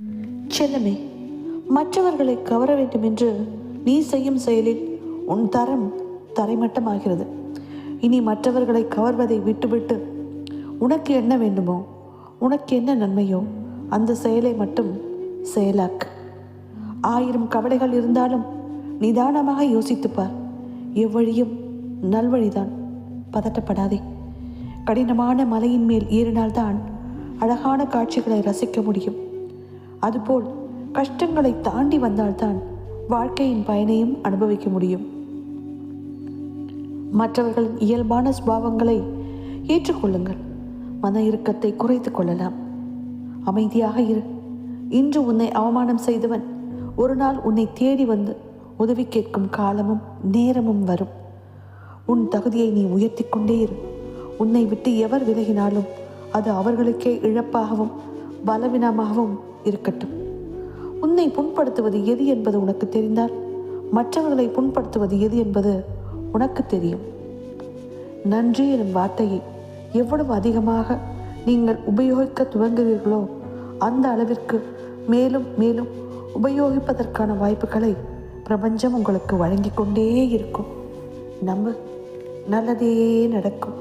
செல்லமே, மற்றவர்களை கவர வேண்டும் என்று நீ செய்யும் செயலில் உன் தரம் தரைமட்டமாகிறது. இனி மற்றவர்களை கவர்வதை விட்டுவிட்டு உனக்கு என்ன வேண்டுமோ, உனக்கு என்ன நன்மையோ அந்த செயலை மட்டும் செயலாக்கு. 1000 கவலைகள் இருந்தாலும் நிதானமாக யோசித்துப்பார். எவ்வழியும் நல்வழிதான். பதட்டப்படாதே. கடினமான மலையின் மேல் ஏறினால்தான் அழகான காட்சிகளை ரசிக்க முடியும். அதுபோல் கஷ்டங்களை தாண்டி வந்தால்தான் வாழ்க்கையின் பயனையும் அனுபவிக்க முடியும். மற்றவர்களின் இயல்பான சுபாவங்களை ஏற்றுக்கொள்ளுங்கள். மன இறுக்கத்தை குறைத்து கொள்ளலாம். அமைதியாக இரு. இன்று உன்னை அவமானம் செய்தவன் ஒரு நாள் உன்னை தேடி வந்து உதவி கேட்கும் காலமும் நேரமும் வரும். உன் தகுதியை நீ உயர்த்தி கொண்டே இரு. உன்னை விட்டு எவர் விலகினாலும் அது அவர்களுக்கே இழப்பாகவும் பலவீனமாகவும் இருக்கட்டும். உன்னை புண்படுத்துவது எது என்பது உனக்கு தெரிந்தால் மற்றவர்களை புண்படுத்துவது எது என்பது உனக்கு தெரியும். நன்றி எனும் வார்த்தையை எவ்வளவு அதிகமாக நீங்கள் உபயோகிக்க துவங்குவீர்களோ அந்த அளவிற்கு மேலும் மேலும் உபயோகிப்பதற்கான வாய்ப்புகளை பிரபஞ்சம் உங்களுக்கு வழங்கி கொண்டே இருக்கும். நம்ப, நல்லதே நடக்கும்.